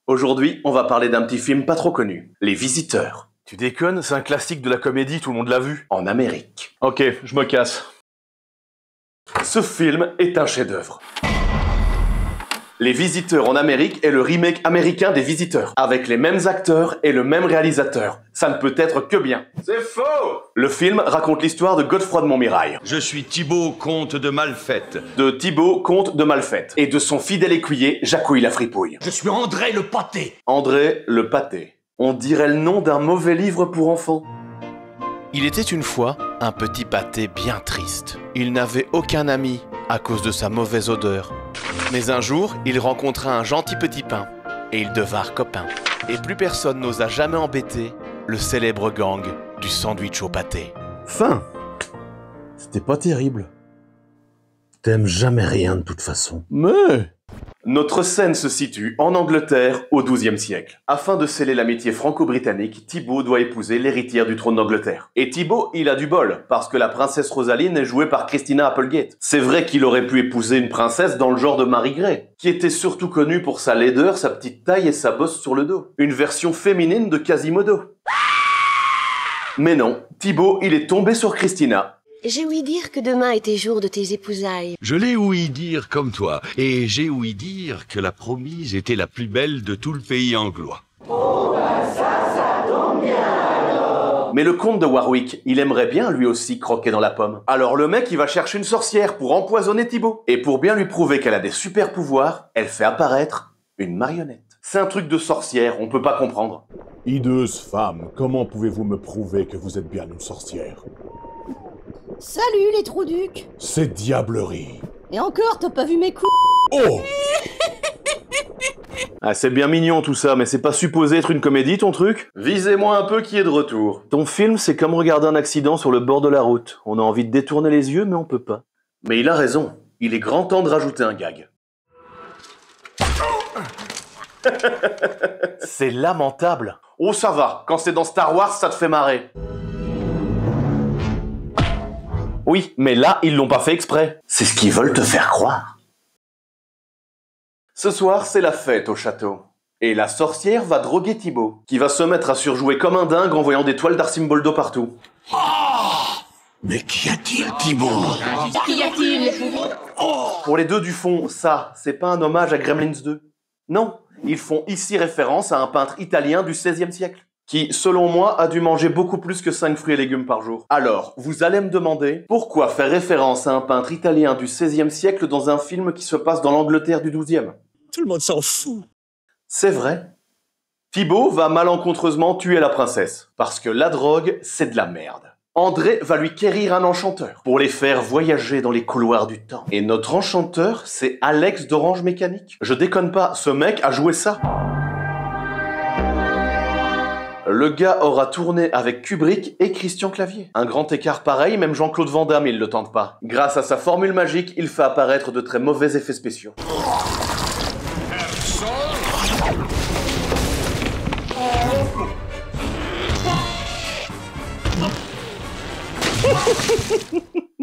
Aujourd'hui, on va parler d'un petit film pas trop connu, Les Visiteurs. Tu déconnes, c'est un classique de la comédie, tout le monde l'a vu. En Amérique. Ok, je me casse. Ce film est un chef-d'œuvre. Les Visiteurs en Amérique est le remake américain des Visiteurs, avec les mêmes acteurs et le même réalisateur. Ça ne peut être que bien. C'est faux! Le film raconte l'histoire de Godefroy de Montmirail. Je suis Thibaut, comte de Malfette. De Thibaut, comte de Malfette. Et de son fidèle écuyer, Jacouille la Fripouille. Je suis André le Pâté. André le Pâté. On dirait le nom d'un mauvais livre pour enfants. Il était une fois un petit pâté bien triste. Il n'avait aucun ami à cause de sa mauvaise odeur. Mais un jour, il rencontra un gentil petit pain et ils devinrent copains. Et plus personne n'osa jamais embêter le célèbre gang du sandwich au pâté. Fin. C'était pas terrible. T'aimes jamais rien de toute façon. Mais... Notre scène se situe en Angleterre au XIIe siècle. Afin de sceller l'amitié franco-britannique, Thibaut doit épouser l'héritière du trône d'Angleterre. Et Thibaut, il a du bol, parce que la princesse Rosaline est jouée par Christina Applegate. C'est vrai qu'il aurait pu épouser une princesse dans le genre de Mary Grey, qui était surtout connue pour sa laideur, sa petite taille et sa bosse sur le dos. Une version féminine de Quasimodo. Mais non, Thibaut, il est tombé sur Christina. J'ai ouï dire que demain était jour de tes épousailles. Je l'ai ouï dire comme toi, et j'ai ouï dire que la promise était la plus belle de tout le pays anglois. Ça tombe bien alors. Mais le comte de Warwick, il aimerait bien lui aussi croquer dans la pomme. Alors le mec, il va chercher une sorcière pour empoisonner Thibaut. Et pour bien lui prouver qu'elle a des super pouvoirs, elle fait apparaître une marionnette. C'est un truc de sorcière, on peut pas comprendre. Hideuse femme, comment pouvez-vous me prouver que vous êtes bien une sorcière? Salut les Trouducs. C'est diablerie. Et encore, t'as pas vu mes coups? Oh! Ah, c'est bien mignon tout ça, mais c'est pas supposé être une comédie ton truc? Visez-moi un peu qui est de retour. Ton film, c'est comme regarder un accident sur le bord de la route. On a envie de détourner les yeux, mais on peut pas. Mais il a raison. Il est grand temps de rajouter un gag. C'est lamentable. Oh, ça va. Quand c'est dans Star Wars, ça te fait marrer. Oui, mais là, ils l'ont pas fait exprès. C'est ce qu'ils veulent te faire croire. Ce soir, c'est la fête au château. Et la sorcière va droguer Thibaut, qui va se mettre à surjouer comme un dingue en voyant des toiles d'Arcimboldo partout. Oh, mais qu'y a-t-il, Thibaut? Qu'y a-t-il? Pour les deux du fond, ça, c'est pas un hommage à Gremlins 2. Non, ils font ici référence à un peintre italien du XVIe siècle, qui, selon moi, a dû manger beaucoup plus que 5 fruits et légumes par jour. Alors, vous allez me demander, pourquoi faire référence à un peintre italien du XVIe siècle dans un film qui se passe dans l'Angleterre du XIIe? Tout le monde s'en fout. C'est vrai. Thibaut va malencontreusement tuer la princesse, parce que la drogue, c'est de la merde. André va lui quérir un enchanteur, pour les faire voyager dans les couloirs du temps. Et notre enchanteur, c'est Alex d'Orange Mécanique. Je déconne pas, ce mec a joué ça. Le gars aura tourné avec Kubrick et Christian Clavier. Un grand écart pareil, même Jean-Claude Van Damme, il le tente pas. Grâce à sa formule magique, il fait apparaître de très mauvais effets spéciaux.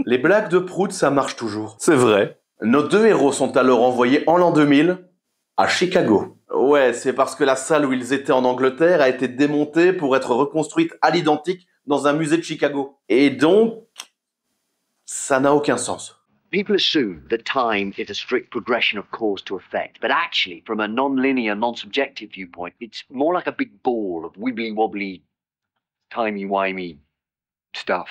Les blagues de Prout, ça marche toujours. C'est vrai. Nos deux héros sont alors envoyés en l'an 2000 à Chicago. Ouais, c'est parce que la salle où ils étaient en Angleterre a été démontée pour être reconstruite à l'identique dans un musée de Chicago. Et donc, ça n'a aucun sens. People assume that time is a strict progression of cause to effect, but actually, from a non-linear, non-subjective viewpoint, it's more like a big ball of wibbly-wobbly, timey-wimey stuff.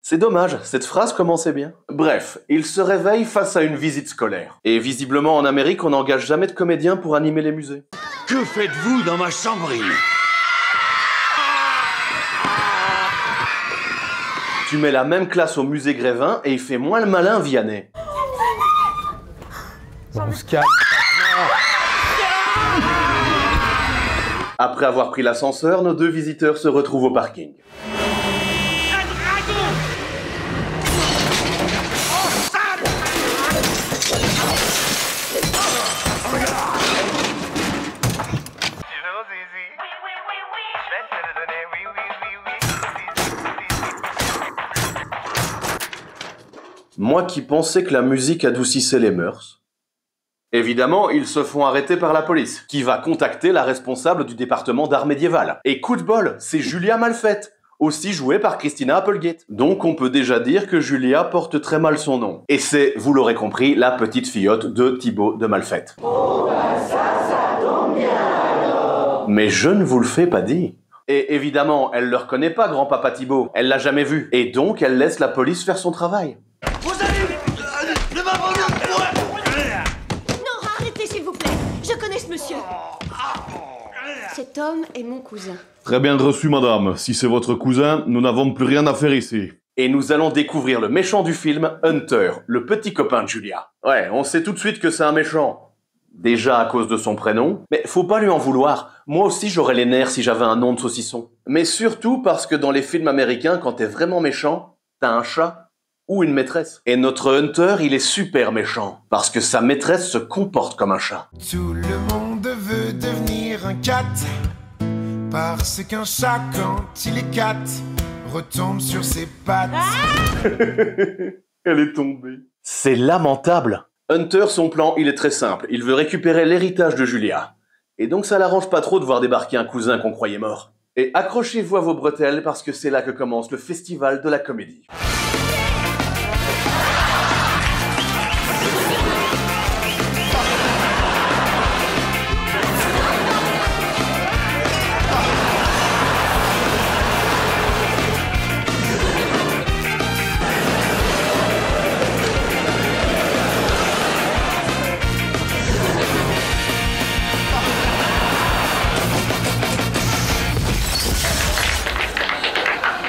C'est dommage, cette phrase commençait bien. Bref, il se réveille face à une visite scolaire. Et visiblement en Amérique, on n'engage jamais de comédiens pour animer les musées. Que faites-vous dans ma chambrine? Tu mets la même classe au musée Grévin et il fait moins le malin, Vianney. On se calme. Après avoir pris l'ascenseur, nos deux visiteurs se retrouvent au parking. Moi qui pensais que la musique adoucissait les mœurs, Évidemment, ils se font arrêter par la police, qui va contacter la responsable du département d'art médiéval. Et coup de bol, c'est Julia Malfaite, aussi jouée par Christina Applegate. Donc on peut déjà dire que Julia porte très mal son nom. Et c'est, vous l'aurez compris, la petite fillotte de Thibaut de Malfaite. Oh bah ça tombe bien alors. Mais je ne vous le fais pas dire. Et évidemment, elle le reconnaît pas, grand-papa Thibaut. Elle l'a jamais vu. Et donc, elle laisse la police faire son travail. Vous allez... ne m'abandonnez pas. Non, arrêtez s'il vous plaît. Je connais ce monsieur. Cet homme est mon cousin. Très bien reçu, madame. Si c'est votre cousin, nous n'avons plus rien à faire ici. Et nous allons découvrir le méchant du film, Hunter, le petit copain de Julia. Ouais, on sait tout de suite que c'est un méchant. Déjà à cause de son prénom, mais faut pas lui en vouloir. Moi aussi j'aurais les nerfs si j'avais un nom de saucisson. Mais surtout parce que dans les films américains, quand t'es vraiment méchant, t'as un chat ou une maîtresse. Et notre Hunter, il est super méchant, parce que sa maîtresse se comporte comme un chat. Tout le monde veut devenir un cat, parce qu'un chat, quand il est cat, retombe sur ses pattes. Elle est tombée. C'est lamentable. Hunter, son plan, il est très simple. Il veut récupérer l'héritage de Julia. Et donc ça l'arrange pas trop de voir débarquer un cousin qu'on croyait mort. Et accrochez-vous à vos bretelles parce que c'est là que commence le festival de la comédie.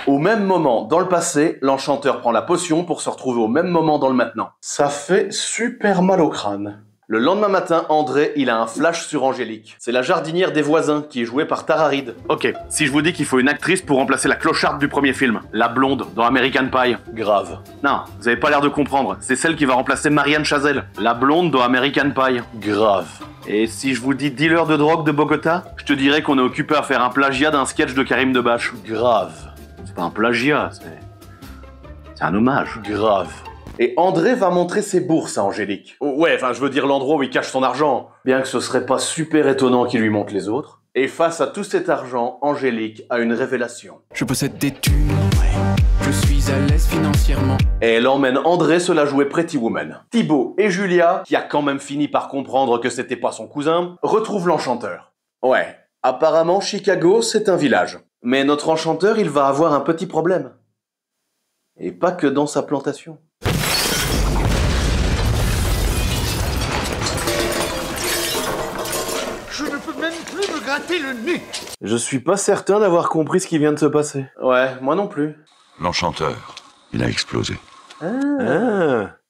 Au même moment, dans le passé, l'enchanteur prend la potion pour se retrouver au même moment dans le maintenant. Ça fait super mal au crâne. Le lendemain matin, André, il a un flash sur Angélique. C'est la jardinière des voisins, qui est jouée par Tara Reid. Ok, si je vous dis qu'il faut une actrice pour remplacer la clocharde du premier film, la blonde, dans American Pie. Grave. Non, vous avez pas l'air de comprendre. C'est celle qui va remplacer Marianne Chazelle, la blonde dans American Pie. Grave. Et si je vous dis dealer de drogue de Bogota, je te dirais qu'on est occupé à faire un plagiat d'un sketch de Karim Debache. Grave. C'est pas un plagiat, c'est un hommage. Grave. Et André va montrer ses bourses à Angélique. Ouais, enfin, je veux dire l'endroit où il cache son argent. Bien que ce serait pas super étonnant qu'il lui montre les autres. Et face à tout cet argent, Angélique a une révélation. Je possède des thunes, ouais. Je suis à l'aise financièrement. Et elle emmène André se la jouer Pretty Woman. Thibaut et Julia, qui a quand même fini par comprendre que c'était pas son cousin, retrouvent l'enchanteur. Ouais, apparemment Chicago, c'est un village. Mais notre enchanteur, il va avoir un petit problème. Et pas que dans sa plantation. Je ne peux même plus me gratter le nez. Je suis pas certain d'avoir compris ce qui vient de se passer. Ouais, moi non plus. L'enchanteur, il a explosé.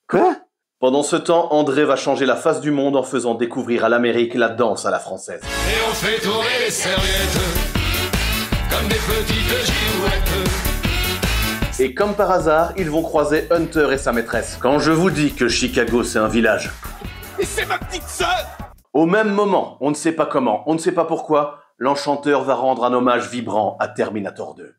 Quoi ? Pendant ce temps, André va changer la face du monde en faisant découvrir à l'Amérique la danse à la française. Et on fait tourner les serviettes comme des petites girouettes. Et comme par hasard, ils vont croiser Hunter et sa maîtresse. Quand je vous dis que Chicago, c'est un village. Et c'est ma petite sœur. Au même moment, on ne sait pas comment, on ne sait pas pourquoi, l'enchanteur va rendre un hommage vibrant à Terminator 2.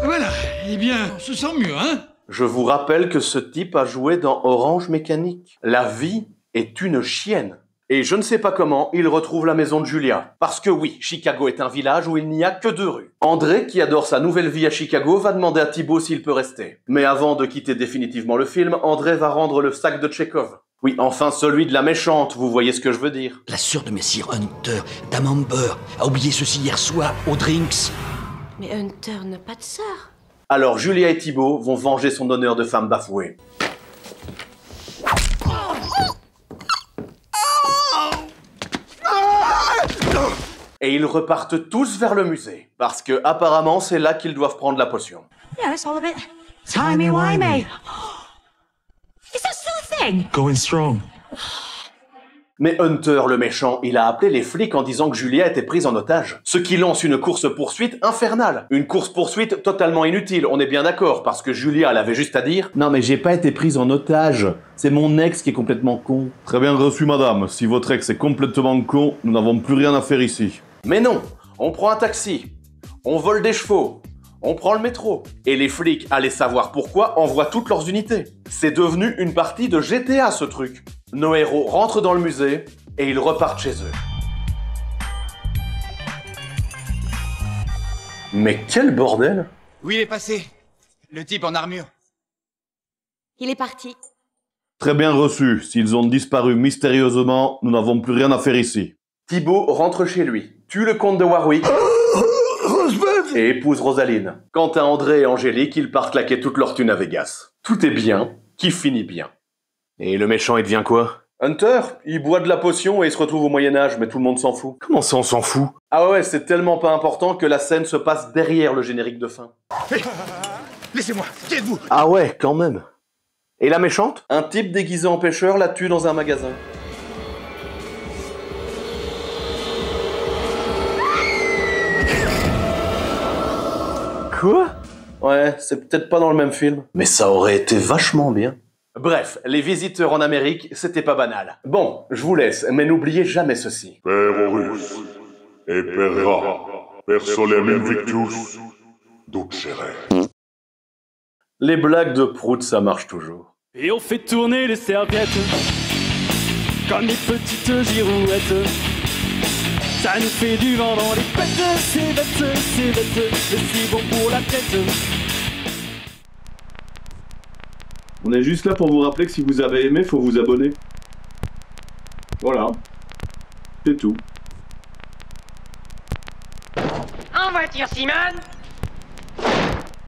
Voilà, eh bien, on se sent mieux, hein? Je vous rappelle que ce type a joué dans Orange Mécanique. La vie est une chienne. Et je ne sais pas comment, il retrouve la maison de Julia. Parce que oui, Chicago est un village où il n'y a que 2 rues. André, qui adore sa nouvelle vie à Chicago, va demander à Thibaut s'il peut rester. Mais avant de quitter définitivement le film, André va rendre le sac de Tchekhov. Oui, enfin celui de la méchante, vous voyez ce que je veux dire. La sœur de Messire Hunter, Dame Amber, a oublié ceci hier soir aux drinks. Mais Hunter n'a pas de sœur. Alors Julia et Thibaut vont venger son honneur de femme bafouée. Et ils repartent tous vers le musée. Parce que, apparemment, c'est là qu'ils doivent prendre la potion. Yeah, it's all a bit timey-wimey. Is that still a thing? Going strong. Mais Hunter, le méchant, il a appelé les flics en disant que Julia était prise en otage. Ce qui lance une course-poursuite infernale. Une course-poursuite totalement inutile, on est bien d'accord, parce que Julia, elle avait juste à dire « Non mais j'ai pas été prise en otage, c'est mon ex qui est complètement con. » Très bien reçu, madame. Si votre ex est complètement con, nous n'avons plus rien à faire ici. Mais non, on prend un taxi. On vole des chevaux. On prend le métro. Et les flics, allez savoir pourquoi, envoient toutes leurs unités. C'est devenu une partie de GTA ce truc. Nos héros rentrent dans le musée et ils repartent chez eux. Mais quel bordel! Où il est passé? Le type en armure. Il est parti. Très bien reçu. S'ils ont disparu mystérieusement, nous n'avons plus rien à faire ici. Thibaut rentre chez lui, tue le comte de Warwick et épouse Rosaline. Quant à André et Angélique, ils partent claquer toute leur thune à Vegas. Tout est bien, qui finit bien. Et le méchant, il devient quoi? Hunter, il boit de la potion et il se retrouve au Moyen-Âge, mais tout le monde s'en fout. Comment ça, on s'en fout? Ah ouais, c'est tellement pas important que la scène se passe derrière le générique de fin. Hey, laissez-moi, qui êtes-vous? Ah ouais, quand même. Et la méchante? Un type déguisé en pêcheur la tue dans un magasin. Quoi? Ouais, c'est peut-être pas dans le même film. Mais ça aurait été vachement bien. Bref, les visiteurs en Amérique, c'était pas banal. Bon, je vous laisse, mais n'oubliez jamais ceci. Per Horus et per Ra, per solem invictus, ducere. Les blagues de Prout, ça marche toujours. Et on fait tourner les serviettes comme les petites girouettes. Ça nous fait du vent dans les pattes, c'est bête, mais c'est bon pour la tête. On est juste là pour vous rappeler que si vous avez aimé, faut vous abonner. Voilà. C'est tout. En voiture, Simone!